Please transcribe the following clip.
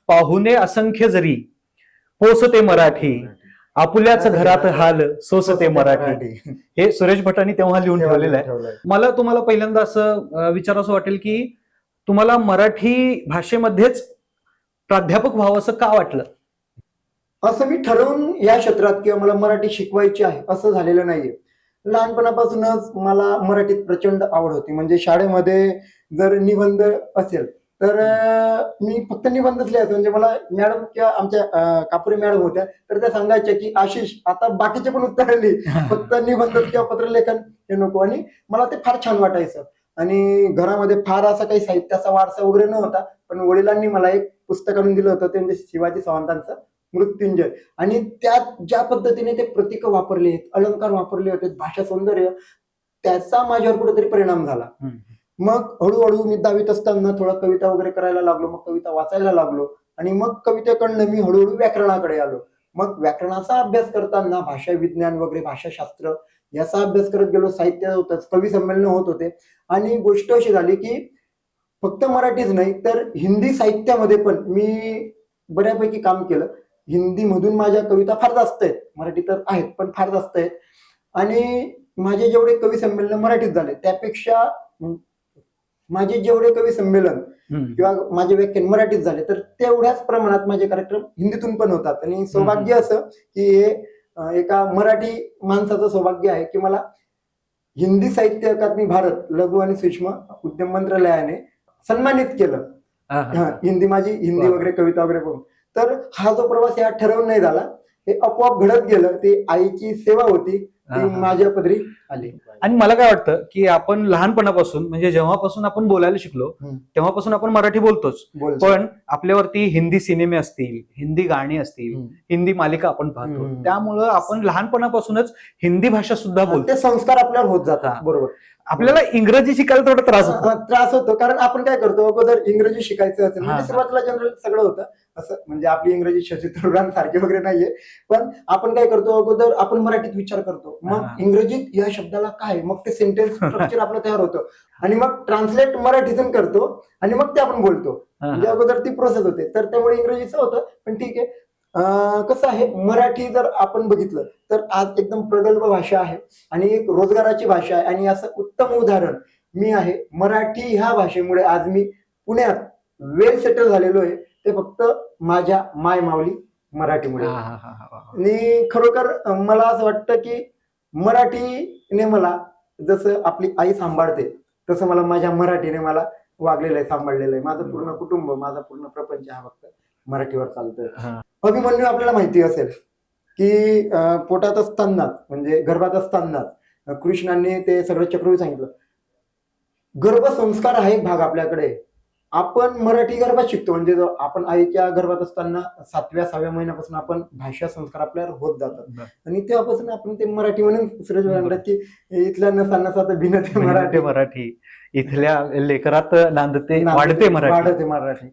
पाहुणे असंख्य जरी पोसते मराठी, आपुल्याच घरात हाल सोसते मराठी. हे सुरेश भटांनी तेव्हा लिहून ठेवलेलं आहे. मला तुम्हाला पहिल्यांदा असं विचारावं वाटेल की तुम्हाला मराठी भाषेमध्येच प्राध्यापक व्हावं असं का वाटलं? असं मी ठरवून या क्षेत्रात किंवा मला मराठी शिकवायची आहे असं झालेलं नाहीये. लहानपणापासूनच मला मराठीत प्रचंड आवड होती. म्हणजे शाळेमध्ये जर निबंध असेल तर मी फक्त निबंधच लिहायचो. म्हणजे मला मॅडम किंवा आमच्या कापुरे मॅडम होत्या, तर त्या सांगायच्या की आशिष आता बाकीचे पण उत्तर लिही, फक्त निबंध किंवा पत्रलेखन हे नको. आणि मला ते फार छान वाटायचं. आणि घरामध्ये फार असा काही साहित्याचा वारसा वगैरे नव्हता, पण वडिलांनी मला एक पुस्तक आणून दिलं होतं, ते म्हणजे शिवाजी सावंतांचं मृत्युंजय. आणि त्यात ज्या पद्धतीने ते प्रतीक वापरले, अलंकार वापरले होते, भाषा सौंदर्य, त्याचा माझ्यावर कुठेतरी परिणाम झाला. मग हळूहळू मी 10वीत असताना थोडं कविता वगैरे करायला लागलो, मग कविता वाचायला लागलो. आणि मग कवितेकडनं मी हळूहळू व्याकरणाकडे आलो. मग व्याकरणाचा अभ्यास करताना भाषा विज्ञान वगैरे भाषाशास्त्र याचा अभ्यास करत गेलो. साहित्य होतंच, कवी संमेलन होत होते. आणि गोष्ट अशी झाली की फक्त मराठीच नाही तर हिंदी साहित्यामध्ये पण मी बऱ्यापैकी काम केलं. हिंदी मधून माझ्या कविता फार जास्त आहेत, मराठी तर आहेत पण फार जास्त आहेत. आणि माझे जेवढे कवी संमेलन मराठीत झाले त्यापेक्षा माझे जेवढे कवी संमेलन किंवा माझे व्याख्यान मराठीत झाले, तर तेवढ्याच प्रमाणात माझे कार्यक्रम हिंदीतून पण होतात. आणि सौभाग्य असं की हे एका मराठी माणसाचं सौभाग्य आहे की मला हिंदी साहित्य अकादमी भारत लघु आणि सूक्ष्म उद्यम मंत्रालयाने सन्मानित केलं. हिंदी माझी हिंदी वगैरे कविता वगैरे बघून. तर हा जो प्रवास या ठरवून नाही झाला, हे आपोआप घडत गेलं. ती आईची सेवा होती, ती माझ्या पदरी आली. आणि मला काय वाटतं की आपण लहानपणापासून म्हणजे जेव्हापासून आपण बोलायला शिकलो तेव्हापासून आपण मराठी बोलतोच, पण आपल्यावरती हिंदी सिनेमे असतील, हिंदी गाणी असतील, हिंदी मालिका आपण पाहतो, त्यामुळं आपण लहानपणापासूनच हिंदी भाषा सुद्धा बोलतो. ते संस्कार आपल्यावर होत जातात. बरोबर. आपल्याला इंग्रजी शिकायला थोडा त्रास होतो, कारण आपण काय करतो, अगोदर इंग्रजी शिकायचं असेल म्हणजे सुरुवातीला जनरल सगळं होतं असं. म्हणजे आपली इंग्रजी शशी सारखी वगैरे नाहीये, पण आपण काय करतो, अगोदर आपण मराठीत विचार करतो, मग इंग्रजीत या शब्दाला काय, मग ते सेंटेन्स स्ट्रक्चर आपलं तयार होतं. आणि मग ट्रान्सलेट मराठीतून करतो आणि मग ते आपण बोलतो. म्हणजे अगोदर ती प्रोसेस होते. तर त्यामुळे इंग्रजीचं होतं, पण ठीक आहे. कसं आहे, मराठी जर आपण बघितलं तर आज एकदम प्रगल्भ भाषा आहे आणि एक रोजगाराची भाषा आहे. आणि असं उत्तम उदाहरण मी आहे. मराठी ह्या भाषेमुळे आज मी पुण्यात वेल सेटल झालेलो आहे, ते फक्त माझ्या माय माऊली मराठीमुळे. आणि खरोखर मला असं वाटतं की मराठीने मला जसं आपली आई सांभाळते तसं मला माझ्या मराठीने मला वागलेलं आहे, सांभाळलेलं आहे. माझं पूर्ण कुटुंब, माझा पूर्ण प्रपंच हा फक्त मराठीवर चालतोय. अभिमन्यू आपल्याला माहिती असेल की पोटात असताना म्हणजे गर्भात असताना कृष्णांनी ते सगळं चक्रव्यूह सांगितलं. गर्भसंस्कार हा एक भाग आपल्याकडे. आपण मराठी गर्भात शिकतो, म्हणजे आपण आईच्या गर्भात असताना 7व्या-6व्या महिन्यापासून आपण भाषा संस्कार आपल्याला होत जातात. आणि तेव्हापासून आपण ते मराठी म्हणून सुरेश म्हणतात की इथल्या नसात भिनते मराठी, मराठी इथल्या लेकरात नांदते वाढते मराठी.